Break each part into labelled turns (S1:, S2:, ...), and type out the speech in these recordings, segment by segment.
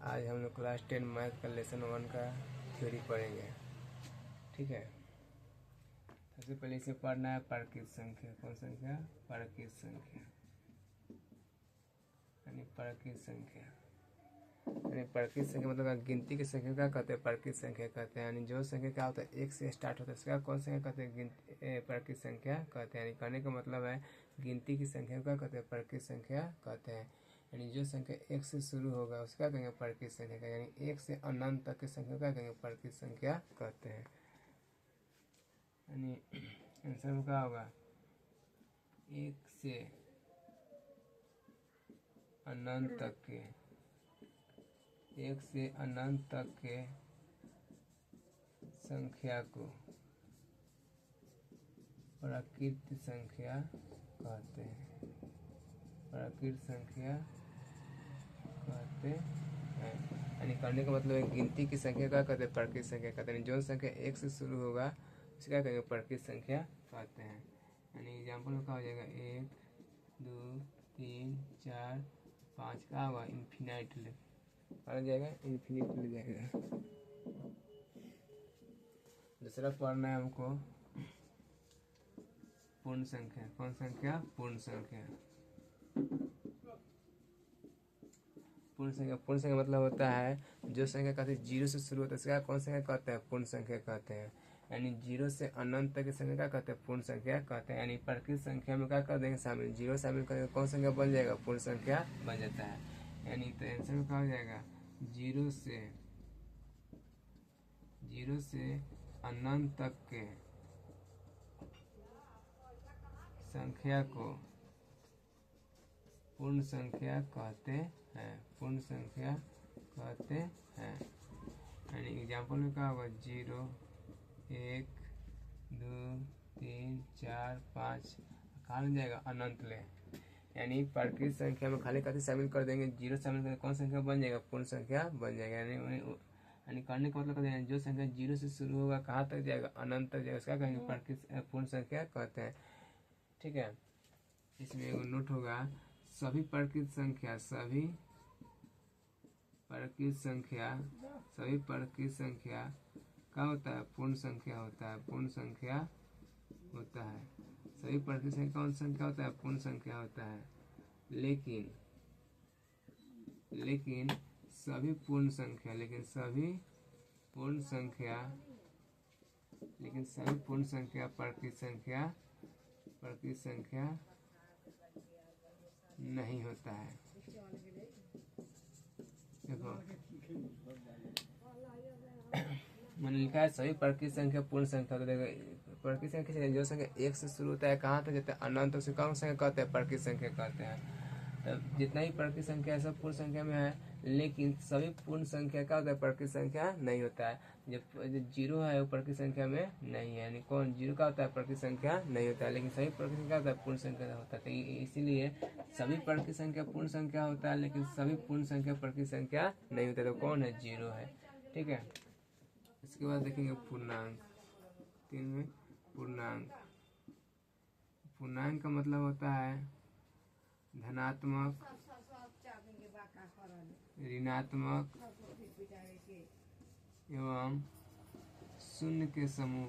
S1: आज हम लोग क्लास 10 मैथ का लेसन 1 का थ्योरी पढ़ेंगे। ठीक है, सबसे पहले इसे पढ़ना है प्राकृत संख्या। कौन संख्या? प्राकृत संख्या यानी प्राकृत संख्या यानी प्राकृत संख्या मतलब गिनती की संख्या क्या कहते हैं? प्राकृत संख्या कहते हैं। यानी जो संख्या क्या होता है एक से स्टार्ट होता है उसका कौन संख्या कहते हैं? गिनती प्राकृत संख्या कहते हैं। यानी कहने का मतलब है गिनती की संख्या क्या कहते हैं? प्राकृत संख्या कहते हैं। यानी जो संख्या एक से शुरू होगा उसका कहेंगे प्राकृत संख्या का। यानी एक से अनंत तक की संख्या क्या कहेंगे? प्राकृत संख्या कहते हैं। यानी आंसर में क्या होगा? एक से अनंत तक के, एक से अनंत तक के संख्या को प्राकृत संख्या कहते हैं। प्राकृत संख्या कहते हैं। यानी करने का मतलब है गिनती की संख्या क्या कहते हैं? प्राकृत संख्या कहते हैं। जो संख्या एक से शुरू होगा उसे क्या कहेंगे? प्राकृत संख्या कहते हैं। यानी एग्जाम्पल में क्या हो जाएगा? 1 2 3 4 5 क्या होगा? इन्फिनाइटली आ जाएगा, इन्फिनिटली जाएगा। दूसरा पढ़ना है हमको पूर्ण संख्या। कौन संख्या? पूर्ण संख्या। पूर्ण संख्या, पूर्ण संख्या मतलब होता है जो संख्या कहते हैं जीरो से शुरू होता है उसका कौन संख्या कहते हैं? पूर्ण संख्या कहते हैं। यानी जीरो से अनंत तक की संख्या क्या कहते हैं? पूर्ण संख्या कहते हैं। यानी प्राकृत संख्या में क्या कर देंगे? शामिल, जीरो शामिल करेंगे कौन संख्या बन जाएगा? पूर्ण संख्या बन जाता है। यानी तो आंसर में क्या हो जाएगा? जीरो से अनंत तक के संख्या को पूर्ण संख्या कहते हैं। पूर्ण संख्या कहते हैं। यानी एग्जाम्पल में क्या होगा? 0 1 2 3 4 5 कहाँ मिल जाएगा? अनंत ले। यानी प्राकृत संख्या में खाली खाली शामिल कर देंगे, जीरो शामिल करके कौन संख्या बन जाएगा? पूर्ण संख्या बन जाएगा। यानी करने का मतलब कहते हैं जो संख्या जीरो से शुरू होगा कहाँ तक जाएगा? अनंत तक जाएगा, उसका कहेंगे प्राकृत पूर्ण संख्या कहते हैं। ठीक है, इसमें एगो नोट होगा, सभी प्राकृत संख्या क्या होता है? पूर्ण संख्या होता है। पूर्ण संख्या होता है। सभी प्राकृत संख्या कौन संख्या होता है? पूर्ण संख्या होता है। लेकिन सभी पूर्ण संख्या प्राकृत संख्या नहीं होता है। देखो मैंने लिखा है सभी प्राकृत संख्या पूर्ण संख्या। तो देखो प्राकृत संख्या जो संख्या एक से शुरू होता है कहाँ तक जाता है? अनंत। उसे कौन संख्या कहते हैं? प्राकृत संख्या कहते हैं। तब जितना भी प्राकृत संख्या है सब पूर्ण संख्या में है, लेकिन सभी पूर्ण संख्या का होता है? प्राकृत संख्या नहीं होता है। जब जीरो है वो प्राकृत संख्या में नहीं है। यानी कौन? जीरो का होता है? प्राकृत संख्या नहीं होता है। लेकिन सभी प्राकृत संख्या होता है? पूर्ण संख्या होता है। तो इसीलिए सभी प्राकृत संख्या पूर्ण संख्या होता है, लेकिन सभी पूर्ण संख्या प्राकृत संख्या नहीं होता है। तो कौन है? जीरो है। ठीक है, इसके बाद देखेंगे पूर्णांक। 3 में पूर्णांक। पूर्णांक का मतलब होता है धनात्मक, ऋणात्मक एवं शून्य के समूह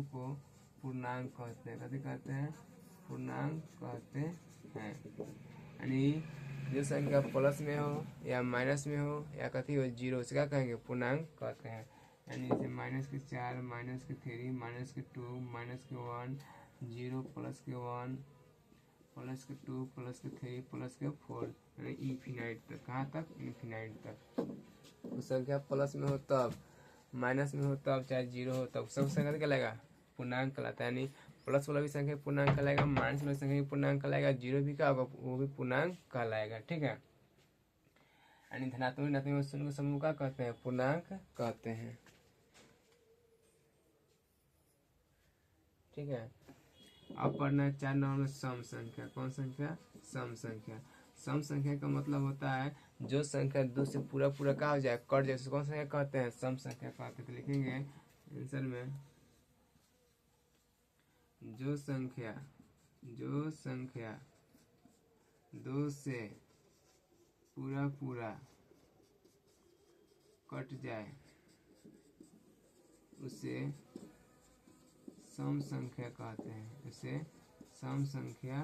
S1: को पूर्णांक कहते हैं। कथी कहते हैं? पूर्णांक कहते हैं। यानी जो संख्या प्लस में हो या माइनस में हो या कथी हो जीरो, उसका क्या कहेंगे? पूर्णांक कहते हैं। यानी जैसे -4 -3 -2 -1 0 +1 +2 +3 +4 यानी इन्फिनाइट तक। कहाँ तक? इन्फिनाइट तक। वो संख्या प्लस में हो तब, माइनस में हो तब, चाहे जीरो हो तब, सब संख्या कहलाएगा? पूर्णांक कहलाता है। यानी प्लस वाला भी संख्या पूर्णांक कहलाएगा, माइनस वाला संख्या भी पूर्णांक कहलाएगा, जीरो भी क्या होगा? वो भी पूर्णांक कहलाएगा। ठीक है, यानी धनात्मक ऋणात्मक शून्य के समूह का कहते हैं? पूर्णांक कहते हैं। ठीक है, अब पढ़ना है 4 नंबर में सम संख्या। कौन संख्या? सम संख्या। सम संख्या का मतलब होता है जो संख्या दो से पूरा क्या हो जाए? कट जाए, कौन संख्या कहते हैं? सम संख्या कहते हैं। तो लिखेंगे आंसर में, जो संख्या जो संख्या 2 से पूरा पूरा कट जाए उसे सम संख्या कहते हैं, उसे सम संख्या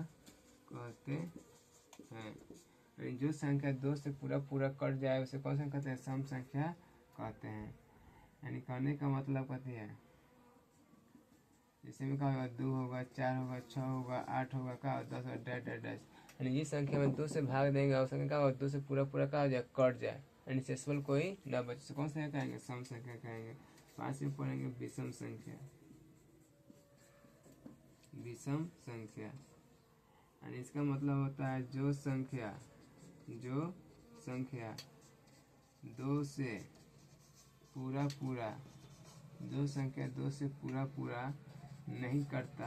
S1: कहते हैं। यानी जो संख्या 2 से पूरा पूरा कट जाए उसे कौन सा कहते हैं? सम संख्या कहते हैं। यानी कहने का मतलब कहती है जैसे में क्या होगा, 2 होगा, 4 होगा, 6 होगा, 8 होगा, का 10 होगा, डैश डैश डैश। यानी जिस संख्या में 2 से भाग देंगे उस संख्या का होगा 2 से पूरा पूरा का हो जाए, कट जाए, यानी शेषफल कोई न बचे, कौन सा कहेंगे? सम संख्या कहेंगे। 5 में पढ़ेंगे विषम संख्या। विषम संख्या यानी इसका मतलब होता है जो संख्या 2 से पूरा पूरा, जो संख्या 2 से पूरा पूरा नहीं करता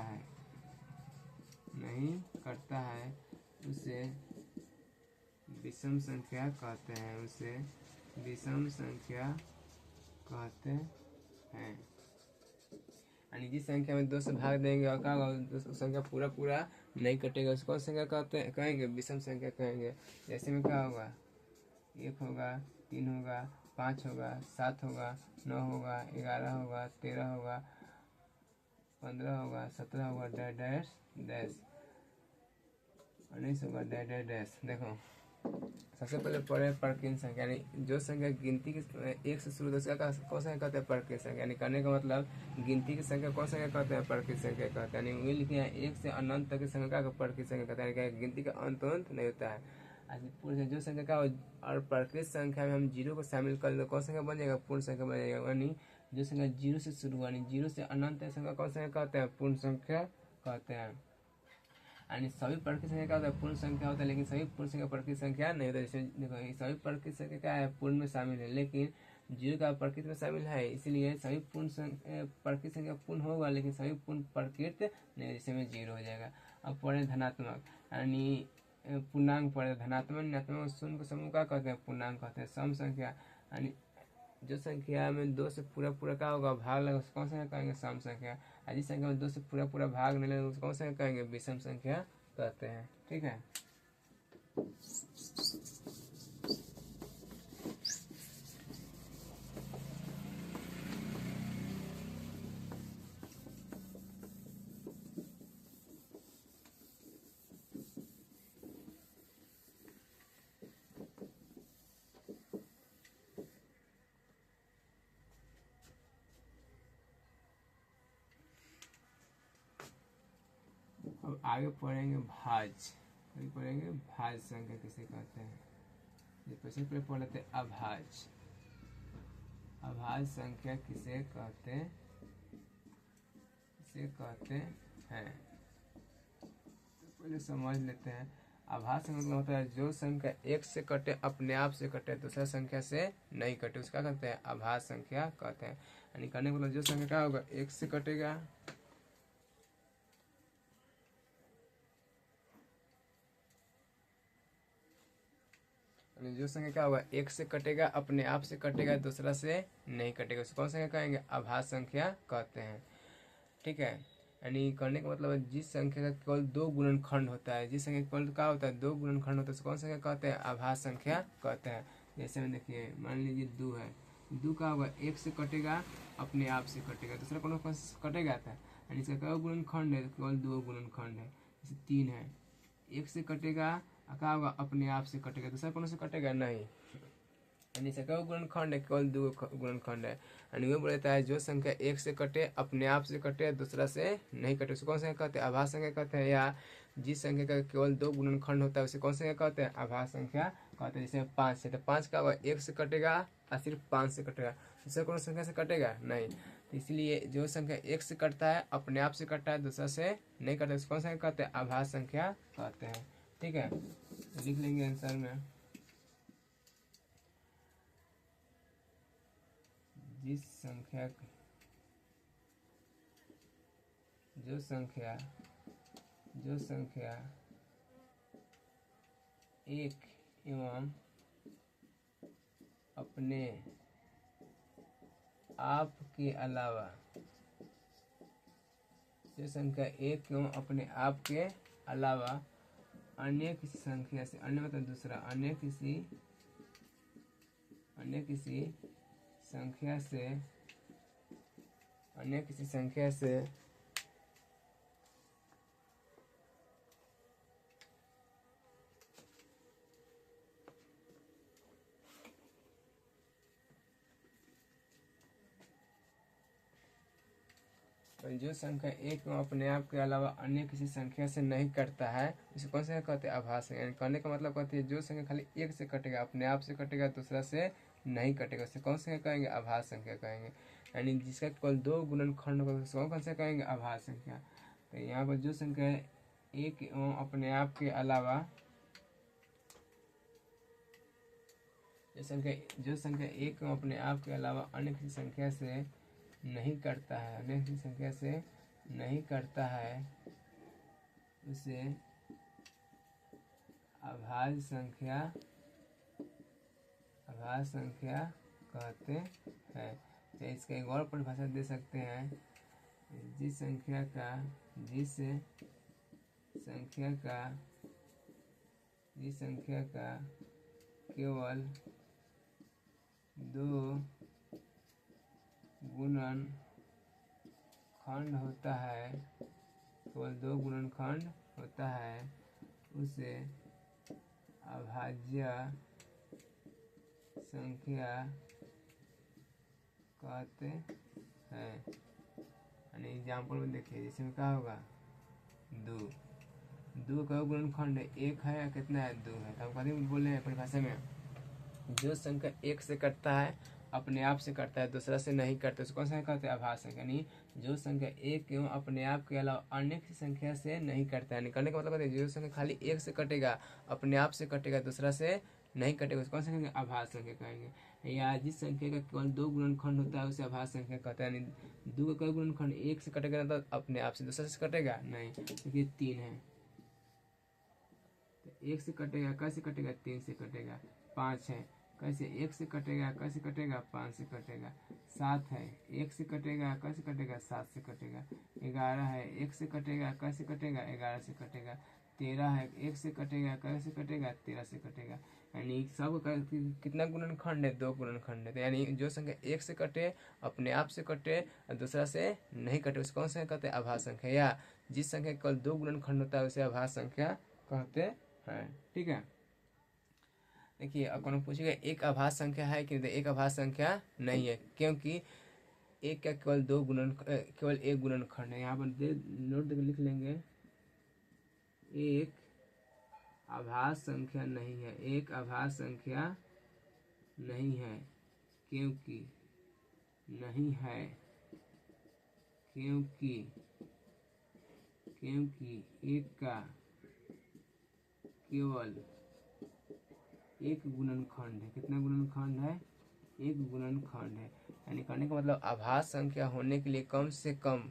S1: है उसे विषम संख्या कहते हैं, उसे विषम संख्या कहते हैं। यानी जिस संख्या में 2 से भाग देंगे और क्या होगा, उस संख्या पूरा पूरा नहीं कटेगा, उसको कौन संख्या कहेंगे? विषम संख्या कहेंगे। जैसे में क्या होगा, 1 होगा, 3 होगा, 5 होगा, 7 होगा, 9 होगा, 11 होगा, 13 होगा, 15 होगा, 17 होगा, डैश डैश डैश, 19 होगा, डैश डैश डैश। देखो सबसे पहले पढ़े परकीन संख्या, यानी जो संख्या गिनती की 1 से शुरू होता है कौन संख्या कहते हैं? परकीन संख्या। यानी करने का मतलब गिनती की संख्या कौन संख्या कहते हैं? परकीन संख्या कहते हैं। यानी वही लिखे हैं 1 से अनंत तक की संख्या का परकीन संख्या कहते हैं, यानी गिनती का अंत नहीं होता है। पूर्ण जो संख्या का और प्रकृत संख्या में हम 0 को शामिल कर दे कौन संख्या बन जाएगा? पूर्ण संख्या बन जाएगा। यानी जो संख्या 0 से शुरू हुआ, 0 से अनंत संख्या कौन संख्या कहते हैं? पूर्ण संख्या कहते हैं। यानी सभी प्रकृत संख्या क्या होता है? पूर्ण संख्या होता है, लेकिन सभी पूर्ण संख्या प्रकृत संख्या नहीं होता। जैसे देखो सभी प्रकृत संख्या क्या है? पूर्ण में शामिल है, लेकिन 0 का प्रकृत में शामिल है, इसीलिए सभी पूर्ण प्रकृत संख्या पूर्ण होगा, लेकिन सभी पूर्ण प्रकृत नहीं, जैसे में 0 हो जाएगा। अब पढ़े धनात्मक, यानी पूर्णांक पढ़े धनात्मक ऋणात्मक शून्य को समूह क्या कहते हैं? पूर्णांक कहते हैं। सम संख्या यानी जो संख्या में 2 से पूरा पूरा क्या होगा? भाग लगा, उसको कौन सा कहेंगे? सम संख्या। जिस संख्या में 2 से पूरा पूरा भाग नहीं लगा उसको कौन सा कहेंगे? विषम संख्या कहते हैं। ठीक है। अब आगे पढ़ेंगे भाज। अभी पढ़ेंगे भाज संख्या किसे कहते हैं। ये पहले पढ़ लेते हैं अभाज। अभाज संख्या किसे कहते हैं? तो पहले समझ लेते हैं। अभाज संख्या मतलब होता है जो संख्या 1 से कटे, अपने आप से कटे, दूसरा संख्या से नहीं कटे, उसका कहते हैं अभाज संख्या कहते हैं। यानी करने का मतलब जो संख्या क्या होगा? 1 से कटेगा, जो संख्या क्या होगा? 1 से कटेगा, अपने आप से कटेगा, दूसरा से नहीं कटेगा, उसको कौन संख्या कहेंगे? अभाज्य संख्या कहते हैं। ठीक है। यानी करने का मतलब है जिस संख्या का केवल 2 गुणनखंड होता है, जिस संख्या केवल क्या होता है? 2 गुणनखंड होता है, उसको कौन संख्या कहते हैं? अभाज्य संख्या कहते हैं। जैसे में देखिए मान लीजिए 2 है, 2 का होगा 1 से कटेगा, अपने आप से कटेगा, दूसरा कौन कटेगा था, यानी इसका क्या गुणनखंड है? केवल 2 गुणनखंड है। जैसे 3 है, 1 से कटेगा, क्या होगा? अपने आप से कटेगा, दूसरा कौन से कटेगा? नहीं। यानी इसका गुणनखंड है? केवल 2 गुणनखंड है। यानी वो बोलता है जो संख्या 1 से कटे, अपने आप से कटे, दूसरा से नहीं कटे, उसको कौन संख्या कहते हैं? अभाज्य संख्या कहते हैं। या जिस संख्या का केवल 2 गुणनखंड होता है उसे कौन संख्या कहते हैं? अभाज्य संख्या कहते हैं। जैसे 5 है तो 5 का होगा 1 से कटेगा और सिर्फ 5 से कटेगा, दूसरा कौन संख्या से कटेगा? नहीं। तो इसलिए जो संख्या 1 से कटता है, अपने आप से कटता है, दूसरा से नहीं कटता, उसको कौन संख्या कहते हैं? अभाज्य संख्या कहते हैं। ठीक है, लिख लेंगे आंसर में। जिस संख्या जो संख्या 1 एवं अपने आप के अलावा, जो संख्या 1 एवं अपने आप के अलावा अन्य किसी संख्या से, अन्य मतलब दूसरा, अन्य किसी संख्या से, अन्य किसी संख्या से जो संख्या एक अपने आप के अलावा अन्य किसी संख्या से नहीं कटता है उसे कौन सा कहते हैं? आभास संख्या। यानी कहने का मतलब कहते हैं जो संख्या खाली एक से कटेगा, अपने आप से कटेगा, दूसरा से नहीं कटेगा, उसे कौन सा कहेंगे? आभास संख्या कहेंगे। यानी जिसका केवल दो गुणनखंड होगा उसे कौन सा कहेंगे? आभास संख्या। तो यहाँ पर जो संख्या एक एवं अपने आप के अलावा, जो संख्या एक एवं अपने आप के अलावा अन्य किसी संख्या से नहीं करता है, अन्य किसी संख्या से नहीं करता है, उसे अभाज्य संख्या कहते हैं। तो इसका एक और परिभाषा दे सकते हैं, जिस संख्या का केवल दो गुणनखंड होता है, केवल दो गुणनखंड होता है, उसे अभाज्य संख्या कहते हैं। यानी एग्जाम्पल में देखिए, जैसे में क्या होगा? दो का गुणनखंड एक है या कितना है? दो है। तो हम कभी बोले हैं परिभाषा में, जो संख्या एक से कटता है, अपने आप से कटता है, दूसरा से नहीं कटता, उसको कौन सा कहते हैं? आभास संख्या। यानी जो संख्या एक एवं अपने आप के अलावा अन्य किसी संख्या से नहीं कटता है, करने का मतलब कहते हैं जो संख्या खाली एक से कटेगा, अपने आप से कटेगा, दूसरा से नहीं कटेगा, उसको कौन सा कहेंगे? आभास संख्या कहेंगे। या जिस संख्या का केवल दो गुणनखंड होता है उसे आभास संख्या कहते हैं। यानी दो का गुणनखंड एक से कटेगा ना, तो अपने आप से, दूसरा से कटेगा नहीं। देखिए 3 है, तो एक से कटेगा, कैसे कटेगा? 3 से कटेगा। 5 है, कैसे? एक से कटेगा, कैसे कटेगा? 5 से कटेगा। 7 है, एक से कटेगा, कैसे कटेगा? 7 से कटेगा। 11 है, एक से कटेगा, कैसे कटेगा? 11 से कटेगा। 13 है, एक से कटेगा, कैसे कटेगा? 13 से कटेगा। यानी सब कितना गुणनखंड है? 2 गुणनखंड है। तो यानी जो संख्या एक से कटे, अपने आप से कटे और दूसरा से नहीं कटे, उसे कौन सा कहते हैं? आभास संख्या। या जिस संख्या केवल 2 गुणनखंड होता है उसे आभास संख्या कहते हैं। ठीक है। देखिए अब कौन पूछेगा एक आभास संख्या है कि नहीं? एक आभास संख्या नहीं है, क्योंकि एक का केवल एक गुणनखंड है। यहाँ पर नोट देकर लिख लेंगे, एक आभास संख्या नहीं है, एक आभास संख्या नहीं है, क्योंकि नहीं है, क्योंकि एक का केवल एक गुणनखंड है। कितना गुणनखंड है? एक गुणनखंड है। यानी कहने का मतलब आभास संख्या होने के लिए कम से कम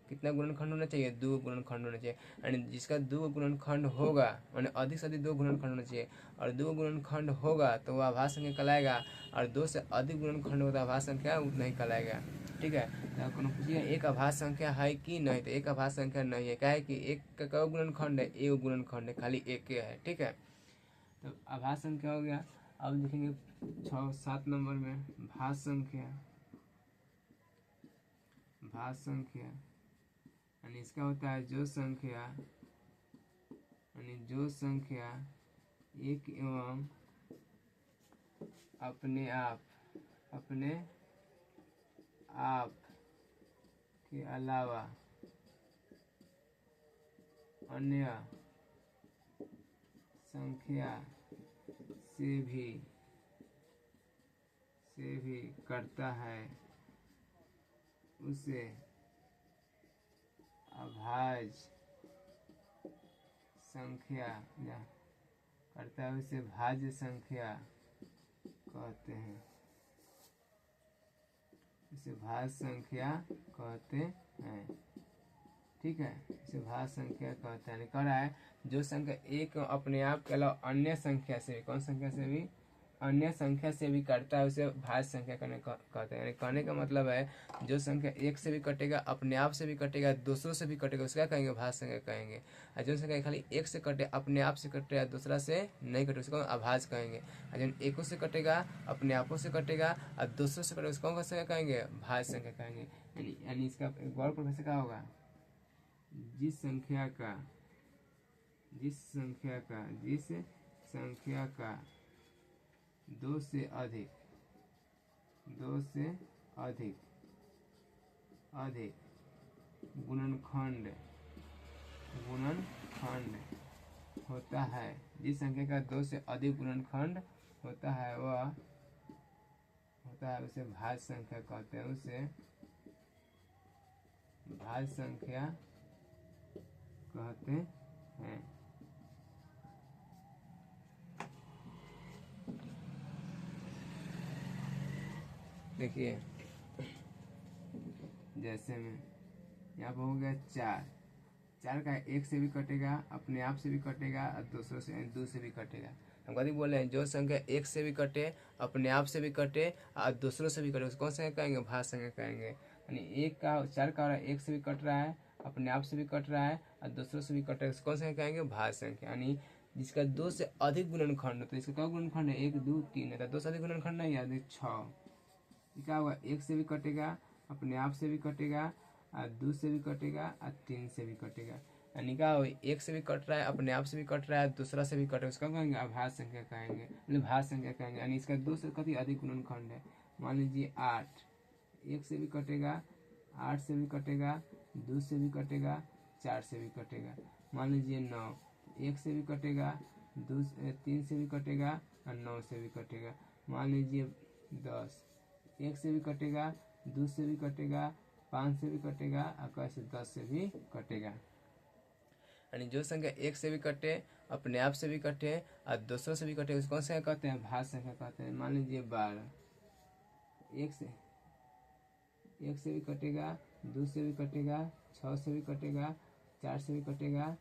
S1: कितना गुणनखंड होना चाहिए? 2 गुणनखंड होना चाहिए। यानी जिसका 2 गुणनखंड होगा, माने अधिक से अधिक 2 गुणनखंड होना चाहिए, और 2 गुणनखंड होगा तो वह आभास संख्या कहलाएगा, और 2 से अधिक गुणनखंड होगा तो आभास संख्या नहीं कहलाएगा। ठीक है। तो कौन पूछिए एक आभास संख्या है कि नहीं? तो एक आभास संख्या नहीं है। क्या है कि एक का गुणनखंड है? एक गुणनखंड है, खाली एक के है। ठीक है। तो आभास संख्या हो गया। अब लिखेंगे 7 नंबर में भाज्य संख्या। यानी इसका होता है जो संख्या एक एवं अपने आप के अलावा अन्य संख्या से भी करता है, उसे अभाज्य संख्या करता है, उसे भाज्य संख्या कहते हैं, इसे भाज्य संख्या कहते हैं। ठीक है, इसे भाज्य संख्या कहते हैं। कह रहा है जो संख्या एक अपने आप के अलावा अन्य संख्या से, कौन संख्या से भी? अन्य संख्या से भी कटता है उसे भाज्य संख्या कहते हैं। यानी कहने का मतलब है जो संख्या एक से भी कटेगा, अपने आप से भी कटेगा, दूसरों से भी कटेगा, उसका कहेंगे भाज्य संख्या कहेंगे। और जो संख्या खाली एक से कटे, अपने आप से कटे या दूसरा से नहीं कटे, उसको अभाज्य कहेंगे। और जो एकों से कटेगा, अपने आपों से कटेगा और दूसरों से कटेगा, उसको कौन सा संख्या कहेंगे? भाज्य संख्या कहेंगे। यानी इसका एक और प्रोफेसर क्या होगा? जिस संख्या का दो से अधिक गुणनखंड होता है, जिस संख्या का दो से अधिक गुणनखंड होता है वह उसे भाज्य संख्या कहते हैं। उसे भाज्य संख्या कहते हैं। देखिए जैसे में यहाँ पर हो गया 4 का एक से भी कटेगा, अपने आप से भी कटेगा और दूसरों से दो से भी कटेगा। हम कभी बोले हैं जो संख्या एक से भी कटे, अपने आप से भी कटे और दूसरों से भी कटे, उसको कौन संख्या कहेंगे? भाज्य संख्या कहेंगे। यानी 4 का एक से भी कट रहा है, अपने आप से भी कट रहा है और दूसरों से भी कट रहा है, उसको कौन संख्या कहेंगे? भाज्य संख्या। यानी जिसका दो से अधिक गुणनखंड हो, तो इसका क्या गुणनखंड है? 1 2 3 है, तो दो से अधिक गुणनखंड नहीं है, 6। क्या हुआ? एक से भी कटेगा, अपने आप से भी कटेगा और दो से भी कटेगा और 3 से भी कटेगा। यानी क्या हो? एक से भी कट रहा है, अपने आप से भी कट रहा है, दूसरा से भी कट रहा है, उसका कहेंगे अभाज्य संख्या कहेंगे, मतलब भाज्य संख्या कहेंगे। यानी इसका दो से कति अधिक गुणनखंड है। मान लीजिए 8, एक से भी कटेगा, 8 से भी कटेगा, 2 से भी कटेगा, 4 से भी कटेगा। मान लीजिए 9, एक से भी कटेगा, 3 से भी कटेगा और 9 से भी कटेगा। मान लीजिए 10, एक से भी कटेगा, 2 से भी कटेगा, 5 से भी कटेगा और कैसे 10 से भी कटेगा। यानी जो संख्या एक से भी कटे, अपने आप से भी कटे और दूसरों से भी कटे, उसको कौन सा कहते हैं? भाज्य संख्या कहते हैं। मान लीजिए 12, एक से भी कटेगा, 2 से भी कटेगा, 6 से भी कटेगा, 4 से भी कटेगा,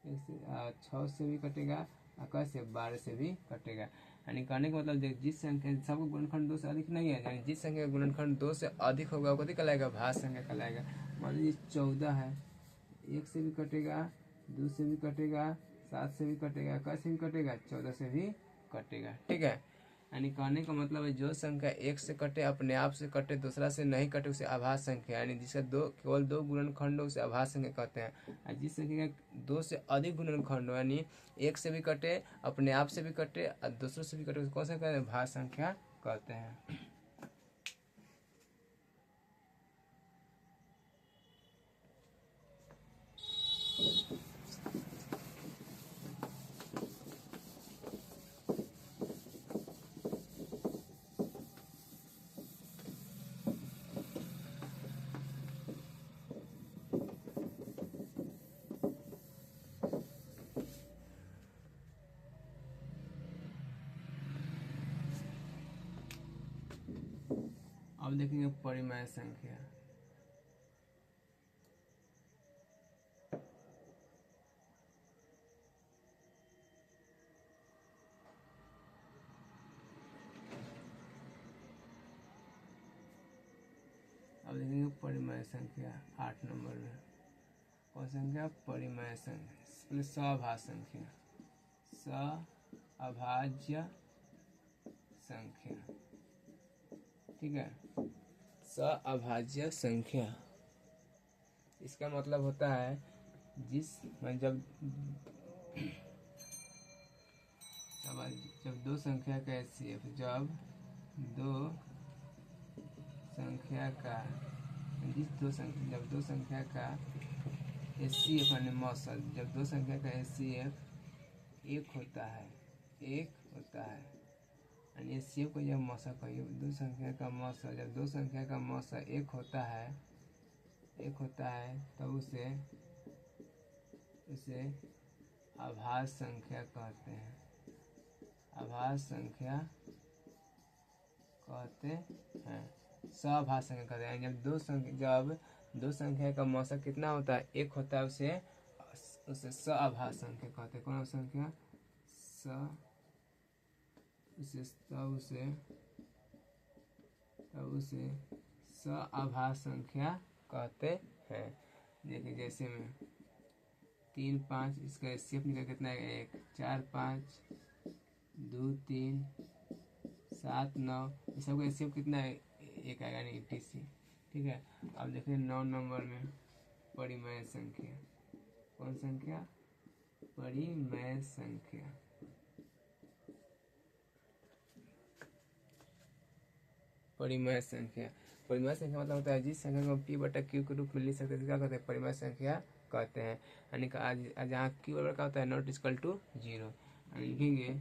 S1: 6 से भी कटेगा और कैसे 12 से भी कटेगा। यानी कहने का मतलब जिस संख्या सबका गुणनखंड 2 से अधिक नहीं है, यानी जिस संख्या का गुणनखंड 2 से अधिक होगा वो कथी कहलाएगा? भाज्य संख्या कहलाएगा। मान लीजिए 14 है, एक से भी कटेगा, 2 से भी कटेगा, 7 से भी कटेगा, कैसे भी कटेगा? 14 से भी कटेगा। ठीक है। यानी कहने का मतलब है जो संख्या एक से कटे, अपने आप से कटे, दूसरा से नहीं कटे, उसे अभाज्य संख्या। यानी जिसका केवल दो गुणनखंड हो उसे अभाज्य संख्या कहते हैं। और जिस संख्या का 2 से अधिक गुणनखंड हो, यानी एक से भी कटे, अपने आप से भी कटे और दूसरों से भी कटे, उसे कौन सा कहते हैं? भाज्य संख्या कहते हैं। अब देखेंगे परिमेय संख्या। अब देखेंगे परिमेय संख्या 8 नंबर में। कौन संख्या? परिमेय संख्या, सअभाज्य संख्या, सअभाज्य संख्या। ठीक है, सअभाज्य संख्या इसका मतलब होता है जब दो संख्या का एचसीएफ, जब दो संख्या का एचसीएफ यानी मौसल, जब दो संख्या का एचसीएफ एक होता है यानी एचसीएफ को जब मौसा कहिए, दो संख्या का मौसा, जब दो संख्या का मौसा एक होता है तब उसे अभाज्य संख्या कहते हैं। अभाज्य संख्या कहते हैं, सअभाज्य संख्या कहते हैं। जब दो संख्या का मौसा कितना होता है? एक होता है, उसे सअभाज्य संख्या कहते हैं। कौन संख्या? तब उसे सआभाज्य संख्या कहते हैं। देखिए जैसे में 3 5, इसका एचसीएफ निकल कितना है 1 4 5 2 3 7 9, इस सबका एचसीएफ कितना है 1 आएगा नहीं टीसी। ठीक है, अब देखिए 9 नंबर में परिमेय संख्या। कौन संख्या? परिमेय संख्या। परिमेय संख्या मतलब होता है जिस संख्या को पी बटा क्यू के रूप में लिख सकते हैं, क्या कहते हैं? परिमेय संख्या कहते हैं। यानी कि आज जहाँ क्यू बराबर क्या होता है नॉट इक्वल टू 0, लिखेंगे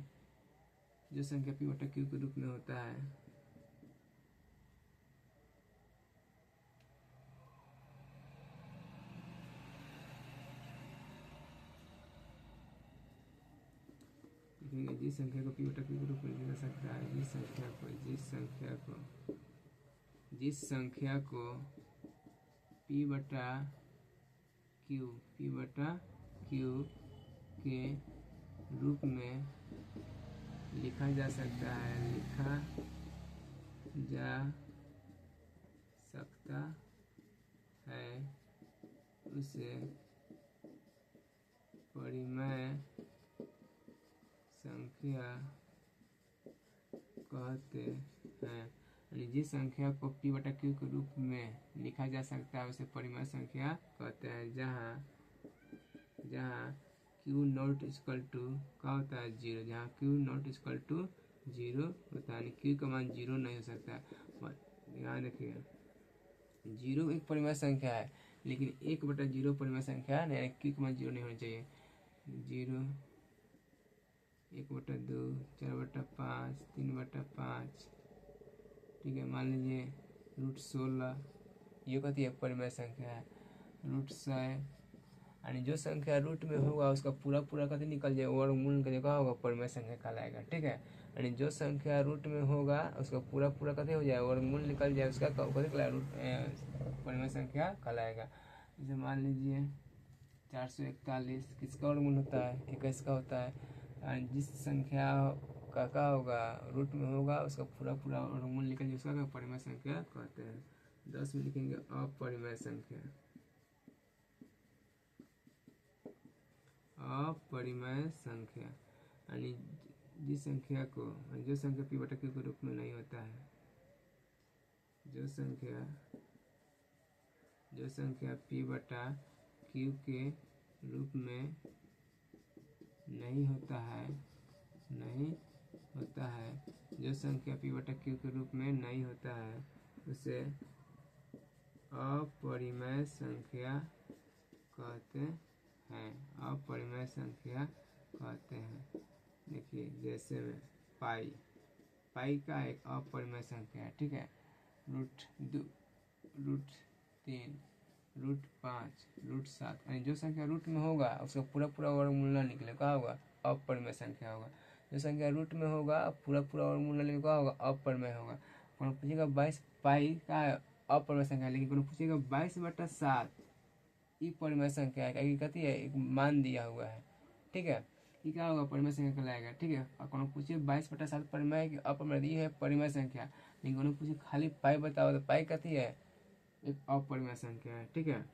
S1: जो संख्या पी बटा क्यू के रूप में होता है लिखेंगे जिस संख्या को पी बटा क्यू के रूप में लिखा जा सकता है, जिस संख्या को पी बटा क्यू के रूप में लिखा जा सकता है उसे परिमेय संख्या कहते हैं। यानी जिस संख्या को पी बटा क्यू के रूप में लिखा जा सकता है उसे परिमेय संख्या कहते हैं। जहाँ क्यू नॉट इक्वल टू क्या होता है 0, जहाँ क्यू नॉट इक्वल टू 0 होता है, यानी क्यू का मान 0 नहीं हो सकता है। ध्यान रखिए 0 एक परिमेय संख्या है, लेकिन 1 बटा 0 परिमेय संख्या है, यानी क्यू का मान 0 नहीं होना चाहिए। 0 1 बटा 2 4 बटा 5 3 बटा 5, ठीक है। मान लीजिए √16, ये कहती है परिमेय संख्या है। √100, यानी जो संख्या रूट में होगा उसका पूरा कति निकल जाए, वर्गमूल निकल जाएगा, होगा परिमेय संख्या कहलाएगा। ठीक है, यानी जो संख्या रूट में होगा उसका पूरा कति हो जाए, वर्गमूल निकल जाए, उसका कति परिमेय संख्या कहलाएगा। जैसे मान लीजिए 441 किसका वर्गमूल होता है? 21 का होता है। जिस संख्या का क्या होगा रूट में होगा उसका पूरा वर्गमूल निकल जाए, उसका परिमेय संख्या कहते हैं। 10 में लिखेंगे अपरिमेय संख्या। अपरिमेय संख्या यानी जिस संख्या को जो संख्या पी बटा क्यू के रूप में नहीं होता है, जो संख्या पी बटा क्यू के रूप में नहीं होता है, जो संख्या पी बटा क्यू के रूप में नहीं होता है उसे अपरिमेय संख्या कहते हैं। अपरिमेय संख्या कहते हैं। देखिए जैसे में पाई का एक अपरिमेय संख्या है। ठीक है, √2 √3 √5 √7, यानी जो संख्या रूट में होगा उसका पूरा वर्गमूल न निकले, क्या होगा? अपरिमेय संख्या होगा। जो संख्या रूट में होगा पूरा वर्गमूल न निकले, क्या होगा? अपरिमेय होगा। कौन पूछेगा 22 पाई का अपरिमेय संख्या, लेकिन कौन पूछेगा 22/7 ये परिमेय संख्या है, क्या कहती है? एक मान दिया हुआ है। ठीक है, ये क्या होगा? परिमेय संख्या कहलाएगा। ठीक है, और कौन पूछे 22/7 परिमेय की अपरिमेय, ये है परिमेय संख्या, लेकिन कौन पूछे खाली पाई बताओ तो पाई कहती है एक अपरिमेय संख्या है। ठीक है,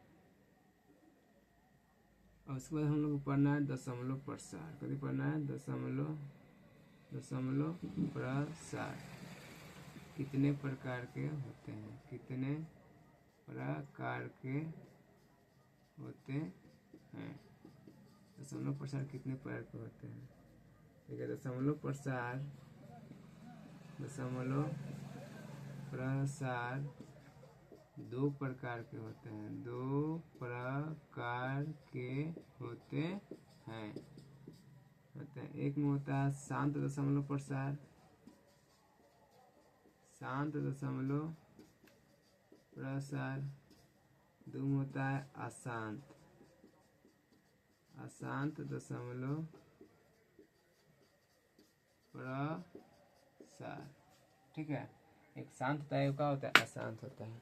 S1: और उसके बाद हम लोग को पढ़ना है दशमलव प्रसार। कभी पढ़ना है दशमलव प्रसार कितने प्रकार के होते हैं? कितने प्रकार के होते हैं? दशमलव प्रसार कितने प्रकार के होते हैं? ठीक है, दशमलव प्रसार 2 प्रकार के होते हैं। 2 प्रकार के होते हैं। एक में होता है शांत दशमलव प्रसार, दो में होता है अशांत दशमलव प्रसार। ठीक है, एक शांत होता है, क्या होता है? अशांत होता है।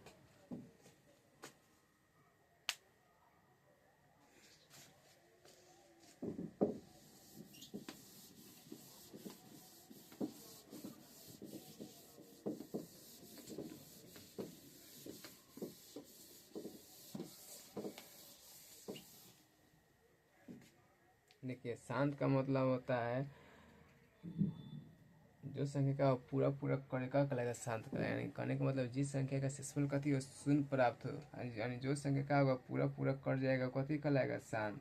S1: देखिए शांत का मतलब होता है जो संख्या का पूरा पूरा करने का कहलाएगा शांत का, यानी कहने का मतलब जिस संख्या का शेषफल कथी हो शून्य प्राप्त हो, यानी जो संख्या का होगा पूरा पूरा कट जाएगा कथी कहलाएगा शांत।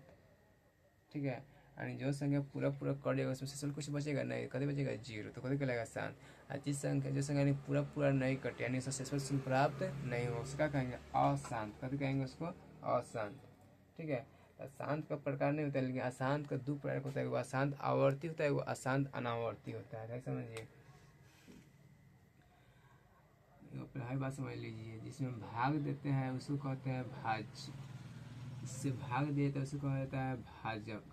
S1: ठीक है, यानी जो संख्या पूरा पूरा कट जाएगा उसमें शेषफल कुछ बचेगा नहीं, कथी बचेगा जीरो, तो कथी कहलाएगा शांत। और जिस संख्या जो संख्या पूरा पूरा नहीं कटे यानी उसका शेषफल शून्य प्राप्त नहीं हो उसका कहेंगे अशांत, कथी कहेंगे उसको अशांत। ठीक है, शांत का प्रकार नहीं होता है, लेकिन अशांत का दो प्रकार होता है, वो अशांत आवर्ती होता है, वो अशांत अनावर्ती होता है। क्या समझिए, पहली बात समझ लीजिए, जिसमें भाग देते हैं उसको कहते हैं भाज्य, इससे भाग देते हैं उसको कहा जाता है भाजक,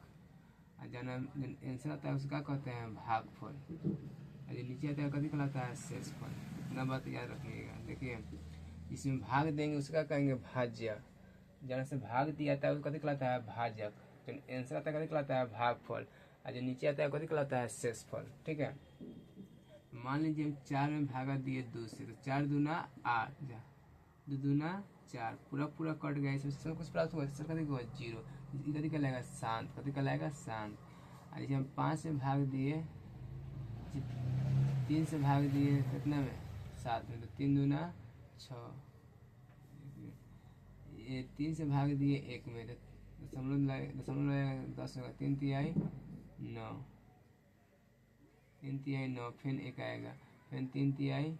S1: और जन आंसर आता है उसका कहते हैं भागफल, और जो नीचे आता है कभी कहलाता है शेषफल। इतना बात याद रखिएगा। देखिए जिसमें भाग देंगे उसका कहेंगे भाज्य, जहाँ से भाग दिया जाता है उसको कभी कहलाता है भाजक, जो आंसर आता है कभी कहलाता है भागफल, और जो नीचे आता है कभी कहलाता है शेषफल। ठीक है, मान लीजिए हम 4 में भागा दिए 2 से, तो 4 दूना 8, 2 दूना 4, पूरा पूरा कट गया, इसमें सब कुछ प्राप्त हुआ, सर कथी हुआ जीरो, कथी कहलाएगा शांत, कथी कहलाएगा शांत। और जैसे हम 5 में भाग दिए 3 से भाग दिए कितना में 7 में, तो 3 दूना 6, ये 3 से भाग दिए 1 में, तो दशमलव 10 होगा, 3 तिहाई 9, 3 तिहाई 9, फिर 1 आएगा, फिर 3 तिहाई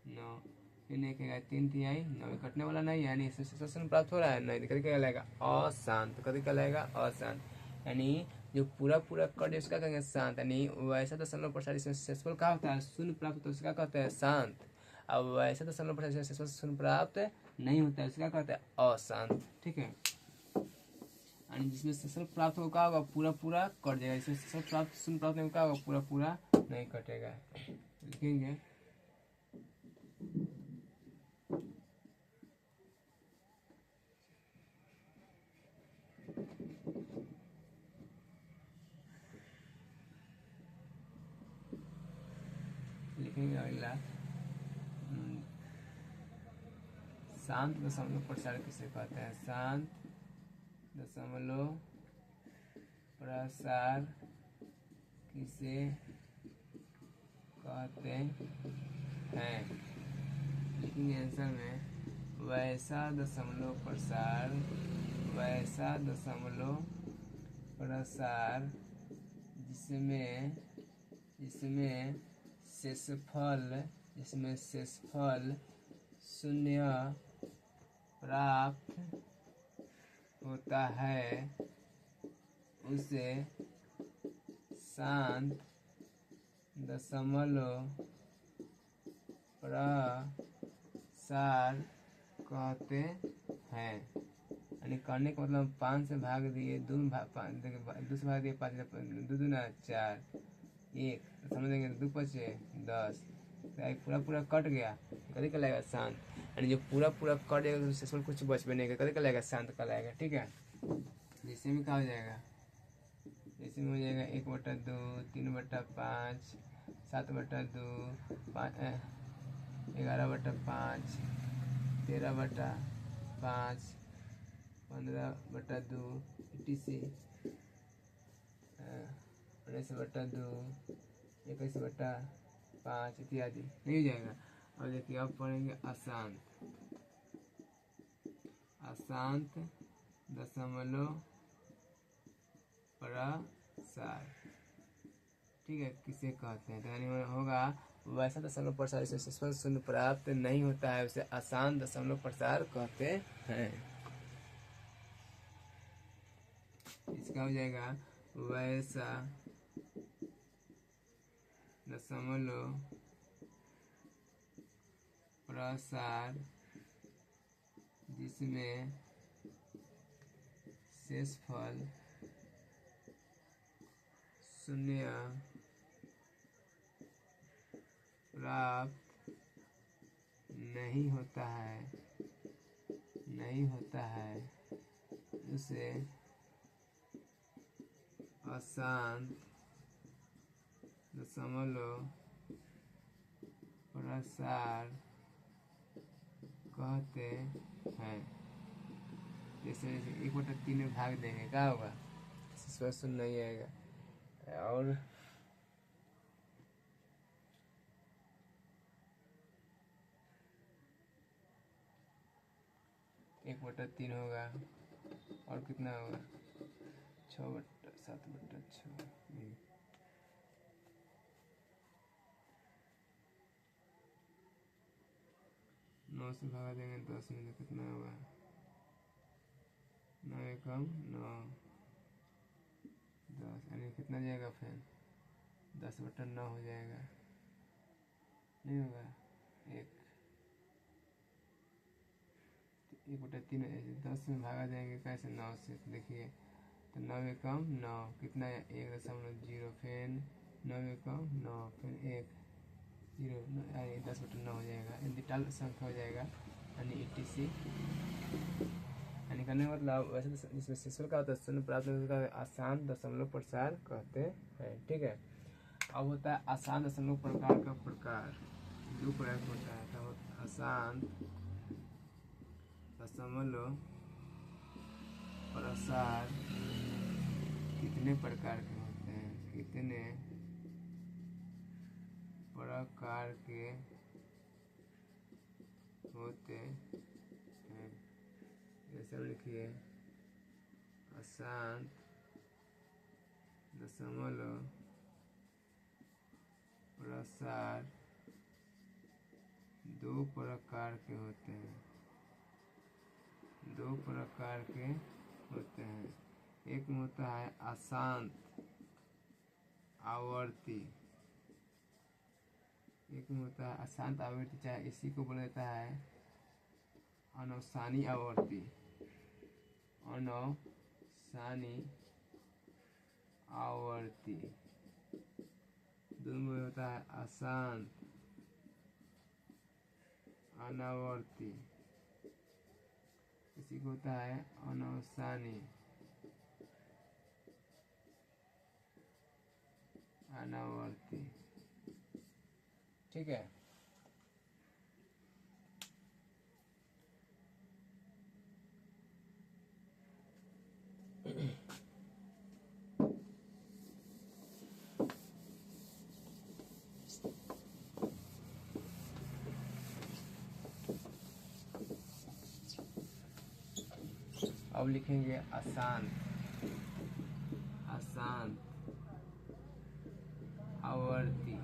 S1: 9, फिर 1 आएगा, 3 तिहाई 9, कटने वाला नहीं, यानी इससे प्राप्त हो रहा है नहीं, कभी कहलाएगा अशांत, कभी कहलाएगा अशांत। यानी जो पूरा पूरा कट उसका कहेंगे शांत, यानी वैसा दशमलव प्रसार इसमें शेषफल क्या होता है शून्य प्राप्त होता है उसका कहते हैं शांत। अब वैसा दशमलव प्रसार इसमें शेषफल शून्य प्राप्त नहीं होता है उसका कहते हैं अशांत। ठीक है, यानी जिसमें शेषफल प्राप्त होगा होगा पूरा पूरा कट जाएगा, इसमें शेषफल प्राप्त शून्य प्राप्त नहीं होगा होगा पूरा पूरा नहीं कटेगा। लिखेंगे अगला शांत दशमलव प्रसार किसे कहते हैं, शांत दशमलव प्रसार किसे कहते हैं। लेकिन आंसर में वैसा दशमलव प्रसार, वैसा दशमलव प्रसार जिसमें शेषफल शून्य प्राप्त होता है उसे शांत दशमलव प्रसार कहते हैं। यानी करने का मतलब 5 से भाग दिए 2 से भाग दिए 5, 2 दूना 4, 1 समझ देंगे 2 पचे 10, पूरा पूरा कट गया कभी कहलाएगा शांत, यानी जो पूरा पूरा कट जाएगा तो शेषफल कुछ बच भी नहीं कभी कहलाएगा शांत कहलाएगा। ठीक है, जैसे में क्या हो जाएगा, जैसे में हो जाएगा 1/2, 3/5, 7/2, 11/5, 13/5, 15/2, 19/2, 21/5 इत्यादि नहीं हो जाएगा। और देखिए अब पढ़ेंगे अशांत, अशांत दशमलव प्रसार। ठीक है, किसे कहते हैं, तो यानी होगा वैसा दशमलव प्रसार इसे शेषफल शून्य प्राप्त नहीं होता है उसे अशांत दशमलव प्रसार कहते हैं। इसका हो जाएगा वैसा दशमलव प्रसार जिसमें शेषफल शून्य प्राप्त नहीं होता है उसे अशांत दशमलव प्रसार कहते हैं। जैसे 1/3 में भाग देंगे क्या होगा, स्पष्ट नहीं आएगा। और 1/3 होगा, और कितना होगा 6/7/6। 9 से भागा देंगे 10 में, तो कितना होगा 9 एकम 9 10, यानी कितना जाएगा फिर 10/9 हो जाएगा, नहीं होगा 1/3। 10 में भागा जाएंगे कैसे 9 से, तो देखिए तो 9 एकम 9 कितना है 1.0, फिर 9 एकम 9 फिर 1 0, यानी 10/9 हो जाएगा, डिजिटल संख्या हो जाएगा, यानी 86। यानी करने का मतलब वैसे तो इसमें शिशु का होता है शून्य प्राप्त का आसान दशमलव प्रसार कहते हैं, ठीक है। अब होता है आसान दशमलव प्रकार का प्रकार, 2 प्रकार होता है। तो आसान दशमलव प्रसार कितने प्रकार के होते हैं, कितने प्रकार के होते हैं, जैसे लिखिए आसान दशमलव प्रसार 2 प्रकार के होते हैं, 2 प्रकार के होते हैं। एक में होता है अशांत आवर्ती, एक में होता है अशांत आवर्ती, चाहे इसी को बोला जाता है अनवसानी आवर्ती, अनवसानी आवर्ती। दोनों में होता है अशांत अनावर्ती, इसी को होता है अनवसानी अनावर्ती, ठीक है। अब लिखेंगे अशांत, अशांत आवर्ती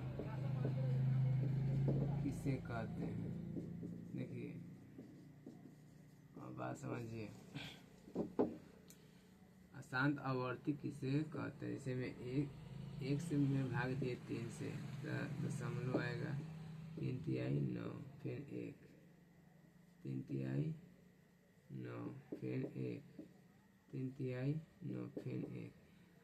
S1: किसे कहते हैं। देखिए अब बात समझिए, अशांत आवर्ती किसे कहते हैं। जैसे में एक से में भाग दिए 3 से, तो दशमलव आएगा 3 तिहाई 9, फिर 1 3 तिहाई 9, फिर 1 3 तिहाई 9, फिर 1,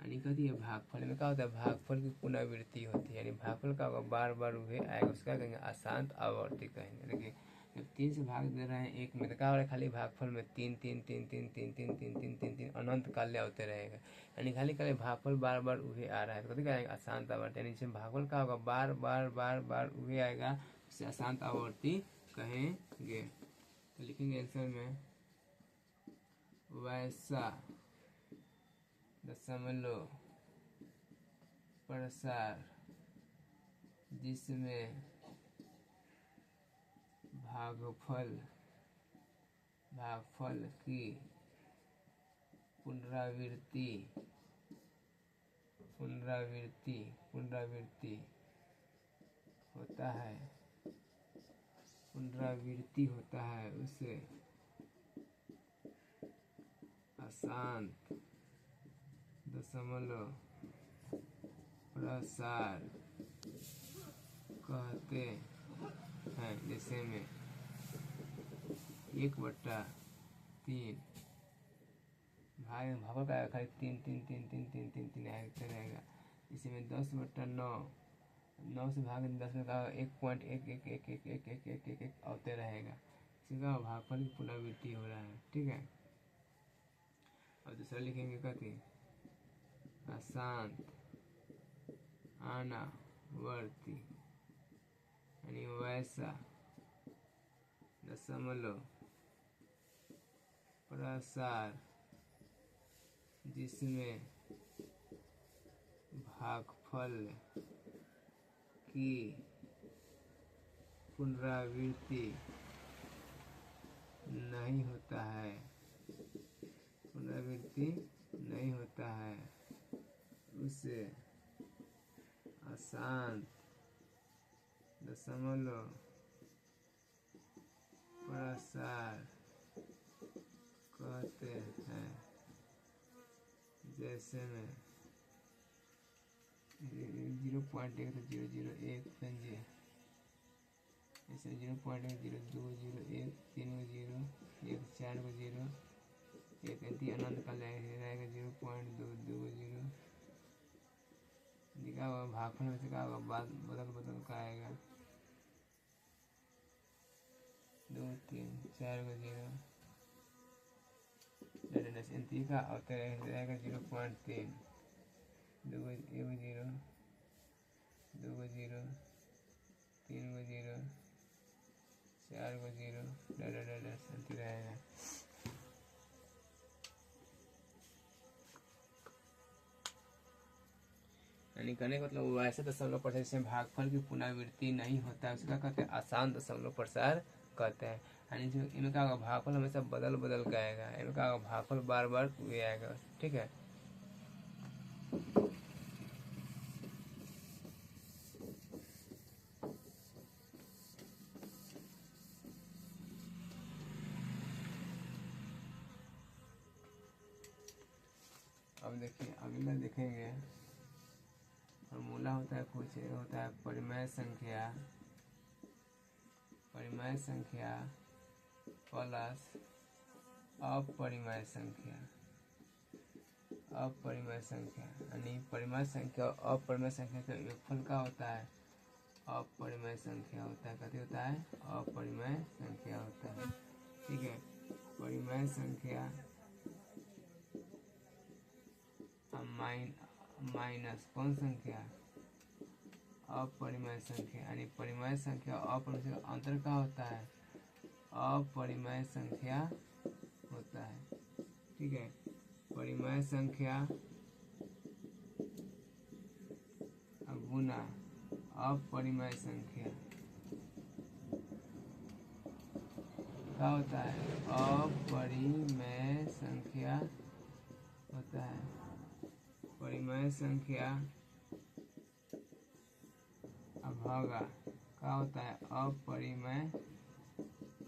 S1: यानी कहती है भागफल में क्या होता है, भागफल की पुनरावृत्ति होती है, यानी भागफल का होगा बार बार वही आएगा, उसका कहेंगे अशांत आवर्ती कहेंगे। देखिए जब 3 से भाग दे रहे हैं 1 में, तो क्या हो रहा है खाली भागफल में 3 3 3 3 3 3 3 3 3 3 अनंत काल होते रहेगा, यानी खाली भागफल बार बार वही आ रहा है, तो कभी कहेंगे अशांत आवर्ती, यानी इसमें भागफल का होगा बार बार बार बार वही आएगा, उसे अशांत आवर्ती कहेंगे। तो लिखेंगे आंसर में वैसा दशमलव प्रसार जिसमें भागफल की पुनरावृत्ति होता है, उसे अशांत दशमलव प्रसार कहते हैं। जैसे में 1/3 भाग का खाली 3 3 3 3 3 3 3 आते रहेगा, इसमें 10/9 9 से भाग 10 में का 1.1111111 आते रहेगा, इसका भागफल की पुनरावृत्ति हो रहा है, ठीक है। और दूसरा लिखेंगे कहते अशांत अनावर्ती, यानी वैसा दशमलव प्रसार जिसमें भागफल की पुनरावृत्ति नहीं होता है, पुनरावृत्ति नहीं होता है, उसे अशांत दशमलव प्रसार कहते हैं। जैसे में 0.1 तो 001 समझिए, ऐसे 0.1 0 2 0 1 3 को 0 1 4 को 0 एक अनंत का रहेगा 0.2 2 को 0 लिखा हुआ। भागफल में से क्या होगा, बाद बदल का आएगा 2 3 4 को 0 का और रहेगा 0.3 2 को 0 2 को 0 3 को 0 4 को 0 शांति रहेगा। यानी कहने का मतलब वो ऐसे दशमलव प्रसार जिसमें भागफल की पुनरावृत्ति नहीं होता है उसका कहते हैं अशांत दशमलव प्रसार कहते हैं। यानी जो इनमें क्या होगा, भागफल हमेशा बदल के आएगा, इनमें क्या होगा, भागफल बार बार आएगा। ठीक है, अब देखिए अगला देखेंगे फॉर्मूला होता है, कुछ होता है परिमेय संख्या प्लस अपरिमेय संख्या यानी परिमेय संख्या और अपरिमेय संख्या का योगफल का होता है अपरिमेय संख्या होता है। कहते होता है अपरिमेय संख्या होता है। ठीक है, परिमेय संख्या माइनस कौन संख्या, अपरिमेय संख्या। यानी परिमेय संख्या और अपरिमेय संख्या का अंतर क्या होता है, अपरिमेय संख्या होता है। ठीक है, परिमेय संख्या गुना अपरिमेय संख्या क्या होता है, अपरिमेय संख्या होता है। परिमेय संख्या अभागा क्या होता है, अपरिमेय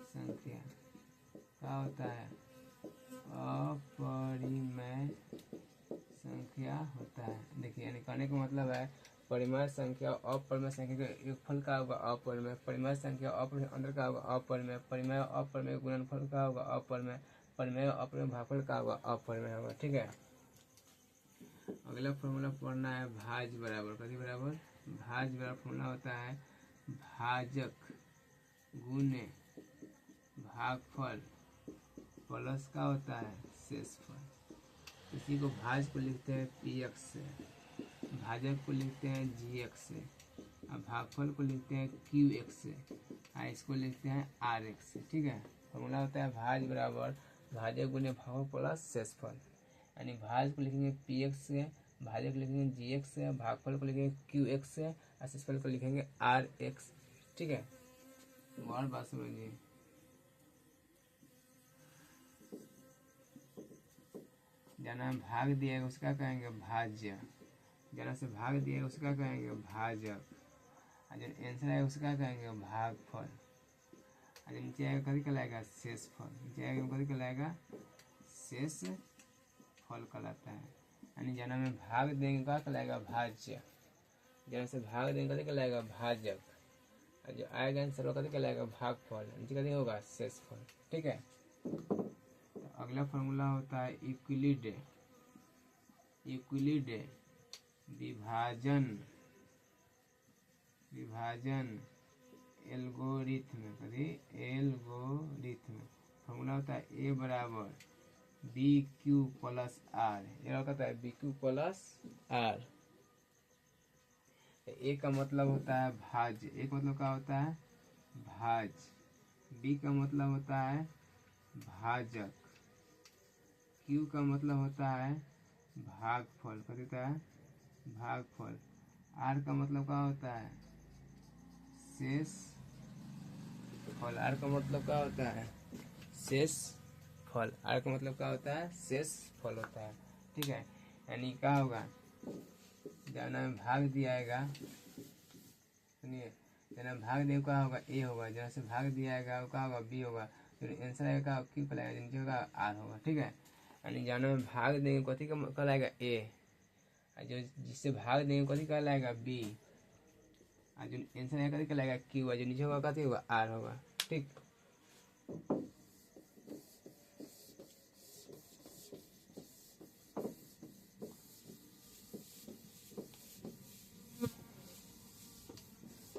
S1: संख्या क्या होता है, अपरिमेय संख्या होता है। देखिए यानी कहने का मतलब है परिमेय संख्या और अपरिमेय संख्या का योगफल का होगा अपरिमेय, परिमेय संख्या अपरिमेय अंतर का होगा अपरिमेय, परिमेय अपरिमेय गुणनफल का होगा अपरिमेय, परिमेय अपरिमेय भागफल का होगा अपरिमेय होगा। ठीक है, अगला फॉर्मूला पढ़ना है भाज बराबर कथी बराबर, भाज बराबर फॉर्मूला होता है भाजक गुने भागफल प्लस का होता है शेषफल। इसी को भाज को लिखते हैं px से, भाजक को लिखते हैं gx से, और भागफल को लिखते हैं qx से, और इसको लिखते हैं rx से। ठीक है, फॉर्मूला होता है भाज बराबर भाजक गुने भागफल प्लस शेषफल। यानी भाज को लिखेंगे px से, भाजक को लिखेंगे gx से, भागफल को लिखेंगे qx से, और शेषफल को लिखेंगे rx। ठीक है, और बात समझिए, जना भाग दिया है उसका कहेंगे भाज्य, जना से भाग दिया है उसका कहेंगे भाजक, और जो आंसर है उसका कहेंगे भागफल, और नीचे आएगा कभी कहलाएगा शेषफल, नीचे आएगा कभी कहलाएगा शेष फल कहलाता है। यानी जना में भाग देंगे क्या कहलाएगा भाज्य, जना से भाग देंगे कभी कहलाएगा भाजक, और जो आएगा आंसर कभी कहलाएगा भागफल, नीचे कभी होगा शेषफल। ठीक है, तो अगला फॉर्मूला होता है यूक्लिड विभाजन एल्गोरिथम फॉर्मूला होता है ए बराबर बी क्यू प्लस आर। ये कहता है बी क्यू प्लस आर। ए का मतलब होता है भाज, ए का मतलब क्या होता है भाज, बी का मतलब होता है भाजक, क्यू का मतलब होता है भागफल, क्या होता है भागफल। आर का मतलब क्या होता है? शेष फल। आर का मतलब क्या होता है? शेष फल। आर का मतलब क्या होता है? शेष फल होता है। ठीक है, यानी क्या होगा, जाना में भाग दिया आएगा, सुनिए, जना भाग दे क्या होगा? ए होगा। जहाँ से भाग दिया आएगा वो क्या होगा? बी होगा। तो आंसर आएगा क्यू कहलाएगा, नीचे होगा आर होगा। ठीक है, यानी जाना में भाग देंगे कथी का कहलाएगा? ए। और जो जिससे भाग देंगे कथी कहलाएगा? बी। और जो आंसर आएगा कथी कहलाएगा? क्यू। और जो नीचे होगा कथी होगा? आर होगा। ठीक,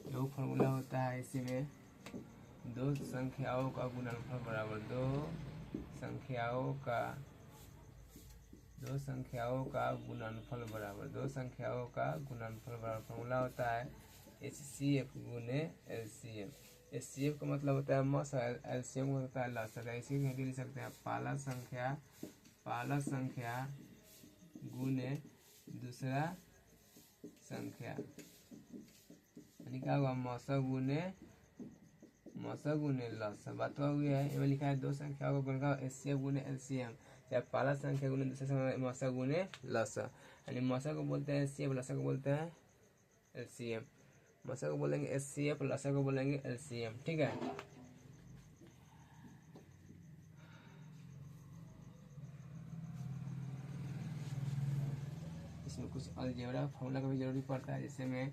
S1: जो फॉर्मूला होता है इसी में दो संख्याओं का गुणनफल बराबर दो संख्याओं का गुणनफल बराबर फॉर्मूला होता है HCF गुने LCM। HCF का मतलब होता है मस, LCM का होता है लसागु। इसी में लिख सकते हैं पहला संख्या गुने दूसरा संख्या, यानी क्या हुआ? मसा गुने लसा। बात हुई है, इसमें लिखा है दो संख्याओं का गुणनफल HCF गुने LCM, चाहे पहला संख्या गुने दूसरा संख्या, मसा गुने लसा। यानी मसा को बोलते हैं HCF, लसा को बोलते हैं LCM। मसा को बोलेंगे HCF, लसा को बोलेंगे LCM। ठीक है, इसमें कुछ अलजेब्रा फॉर्मूला का भी जरूरी पड़ता है। जैसे में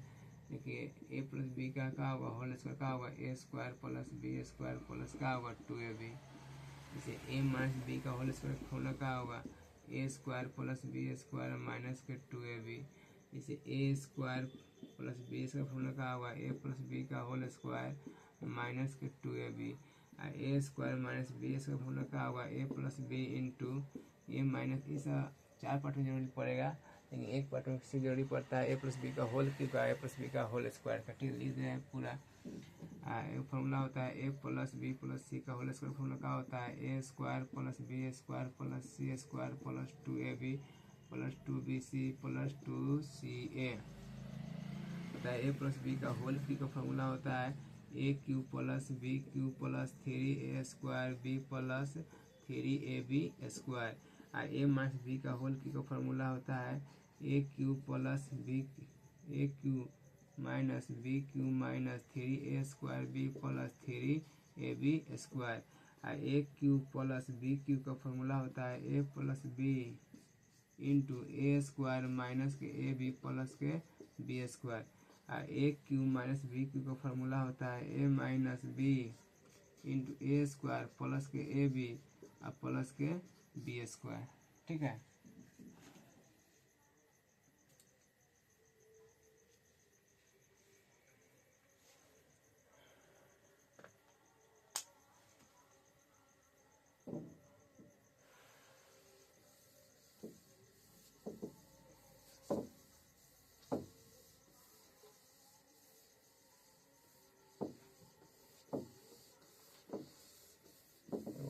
S1: देखिए a प्लस बी का होगा होल स्क्वायर का होगा a square plus B square plus का होगा 2ab। जैसे a माइनस बी का होल स्क्वायर फॉर्मूला का होगा a square plus B square minus के 2ab। जैसे a square plus B square formula का होगा a प्लस बी का होल स्क्वायर माइनस के 2ab। a square minus B square formula का होगा a plus B into A minus, इस 4 part में जरूरी पड़ेगा, लेकिन एक पार्ट में किसी जरूरी पड़ता है a प्लस बी का होल क्यूब का, a प्लस बी का होल स्क्वायर का। ठीक, लिख दें पूरा। फॉर्मूला होता है a plus B plus C का होल स्क्वायर। फॉर्मूला का होता है a square plus B square plus C square plus 2ab plus 2bc plus 2ca। होता है a प्लस बी का होल क्यूब का फॉर्मूला होता है a cube plus B cube plus 3a square B plus 3ab square. a minus B का whole cube का formula होता है a cube plus B a cube minus B cube minus 3a square B plus 3ab square. a cube plus B cube का formula होता है a plus B into A square minus के A B plus के B square. a cube minus B cube का formula होता है a minus B into A square plus के A B plus के बी स्क्वायर। ठीक है,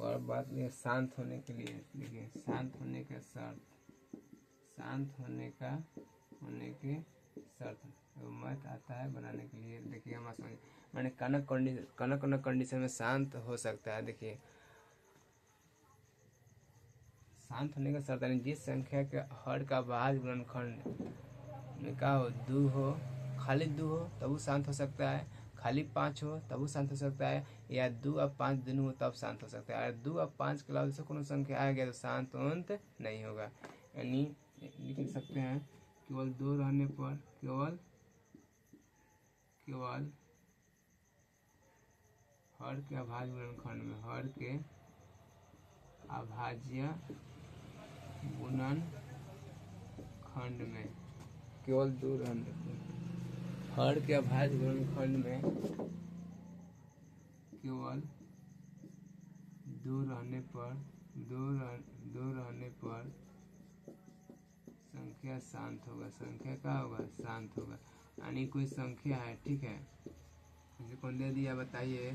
S1: और बात ये शांत होने के लिए देखिए, शांत होने के शर्त मत आता है बनाने के लिए। देखिए हम समझ मैंने कनक कंडीशन में शांत हो सकता है। देखिए शांत होने का शर्त यानी जिस संख्या के हर का भाज्य गुणनखंड में का हो दो हो, खाली 2 हो तब वो शांत हो सकता है, खाली 5 हो तब वो शांत हो सकता है, या 2 और 5 दोनों हो तब शांत हो सकता है। अगर 2 और 5 के अलावा से कोनो संख्या आ गया तो शांत अंत नहीं होगा। यानी लिख सकते हैं केवल 2 रहने पर केवल हर के अभाज्य गुणनखंड में केवल 2 रहने पर हर के अभाज्य गुणनखंड में केवल 2 रहने पर संख्या शांत होगा। संख्या क्या होगा? शांत होगा। यानी कोई संख्या है, ठीक है, जैसे कौन दे दिया बताइए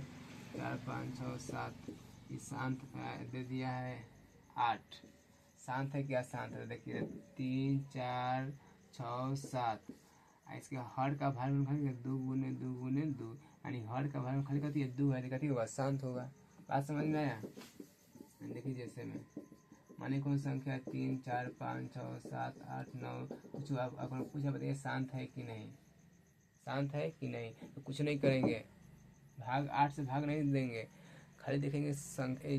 S1: 4 5 6 7, ये शांत दे दिया है 8, शांत है क्या? शांत है। देखिए 3 4 6 7। इसके हर का भाग खाली 2 गुने 2 गुने 2, यानी हर का भाग खाली कहती है 2 है, कहती होगा शांत होगा। बात समझ में आया? देखिए जैसे में माने कौन संख्या 3 4 5 6 7 8 9, कुछ आपको पूछा बताइए शांत है कि नहीं, शांत है कि नहीं। तो कुछ नहीं करेंगे, भाग 8 से भाग नहीं देंगे, खाली देखेंगे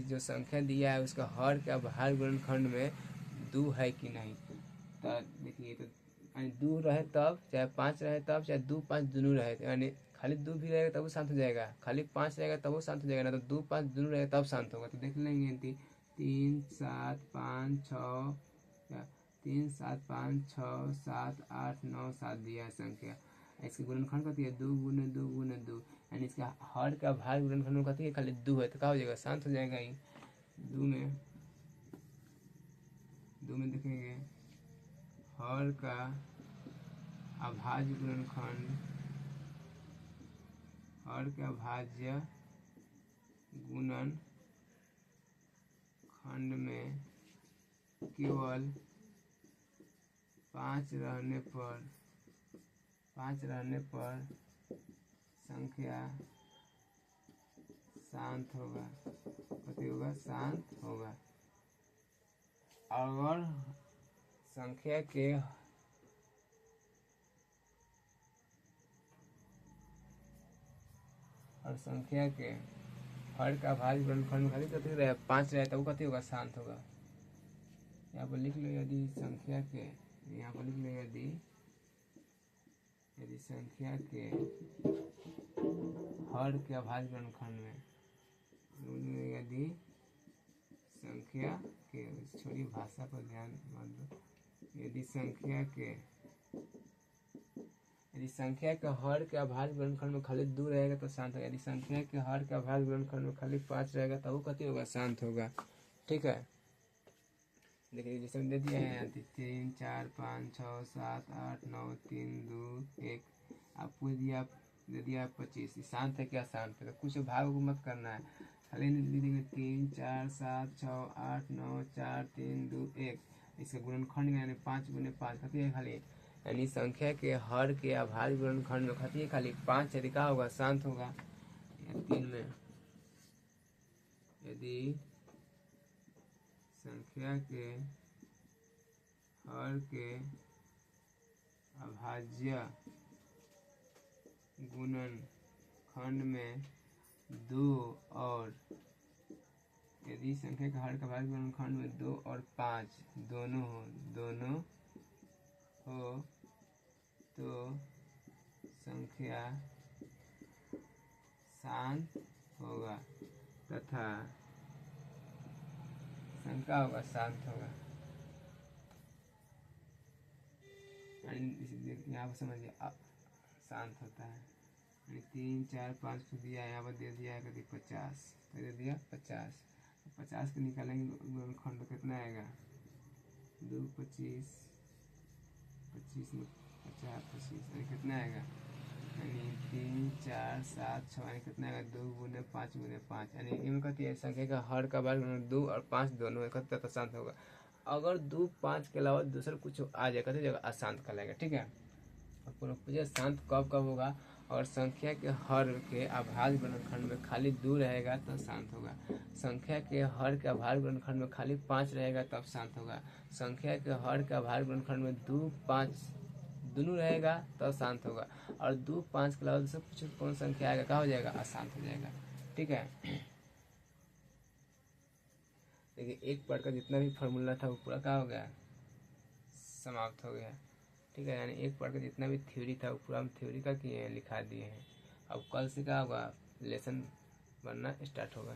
S1: जो संख्या दिया है उसका हर का भाग गुणनखंड में 2 है कि नहीं। तो देखिए तो यानी 2 रहे तब, चाहे 5 रहे तब, चाहे 2 5 दोनों रहे, यानी खाली 2 भी रहेगा तब वो शांत हो जाएगा, खाली 5 रहेगा तब वो शांत हो जाएगा, ना तो 2 5 दोनों रहेगा तब शांत होगा। तो देख लेंगे 3 7 5 6, 3 7 5 6 7 8 9 7 दिया है संख्या। इसके गुणनखंड कहती है 2 गुने 2 गुने 2, यानी इसका हर का भाग गुणनखंड कहती है खाली 2 है, तो क्या हो जाएगा, शांत हो जाएगा ही। 2 में देखेंगे हर का अभाज्य गुणनखंड, हर का भाज्य गुणनखंड में केवल 5 रहने पर संख्या शांत होगा, कथी होगा, शांत होगा। अगर संख्या के हर का भाज्य गुणनखंड में खाली कथी रहे 5 रहे तो वो कथी होगा, शांत होगा। यहाँ पर लिख लो यदि संख्या के, यहाँ पर लिख लो यदि संख्या के हर के अभाज्य गुणनखंड में, यदि संख्या के, छोड़िए भाषा पर ध्यान मत दो, यदि संख्या के हर के अभाज्य गुणनखंड में खाली 2 रहेगा तो शांत होगा, यदि संख्या के हर के अभाज्य गुणनखंड में खाली 5 रहेगा तो वो कथी होगा, शांत होगा। ठीक है, देखिए जैसे दे दिया है 3 4 5 6 7 8 9 3 2 1, आपको दे दिया 25, शांत है क्या, शांत है। तो कुछ भाग को मत करना है, खाली लिख देंगे 3 4 7 6 8 9 4 3 2 1, इसके गुणनखंड में यानी 5 गुने 5 कहती है खाली, यानी संख्या के हर के अभाज्य गुणनखंड में कहती है खाली 5 यदि क्या होगा, शांत होगा। 3 में यदि संख्या के हर के अभाज्य गुणनखंड में 2 और, यदि संख्या के हर का अभाज्य गुणनखंड में 2 और 5 दोनों हो तो संख्या शांत होगा तथा संख्या होगा, शांत होगा। यहाँ पर समझिए शांत होता है, 3 4 5 को दिया है, यहाँ पर दे दिया है कभी 50, तो दे दिया 50, 50 को निकालेंगे गुणनखंड कितना आएगा, 2 25 25 में 50 25, यानी कितना आएगा, यानी 3 4 7 6, यानी कितना आएगा 2 गुने 5 गुने 5, यानी इनमें कहती है संख्या का हर का भाग 2 और 5 दोनों इकट्ठा तो शांत होगा। अगर 2 5 के अलावा दूसरा कुछ आ जाएगा तो जगह अशांत कहलाएगा। ठीक है, और पूछे शांत कब कब होगा, और संख्या के हर के अभाज्य गुणनखंड में खाली 2 रहेगा तो शांत होगा, संख्या के हर के अभाज्य गुणनखंड में खाली 5 रहेगा तब शांत होगा, संख्या के हर के अभाज्य गुणनखंड में 2 5 दोनों रहेगा तब शांत होगा, और 2 5 के अलावा दूसरा कुछ कौन संख्या आएगा क्या हो जाएगा, अशांत हो जाएगा। ठीक है, देखिए एक पार्ट का जितना भी फार्मूला था वो पूरा क्या हो गया, समाप्त हो गया। ठीक है, यानी एक पार्ट का जितना भी थ्योरी था वो पूरा हम थ्योरी का किए हैं, लिखा दिए हैं। अब कल से क्या होगा, लेसन बनना स्टार्ट होगा।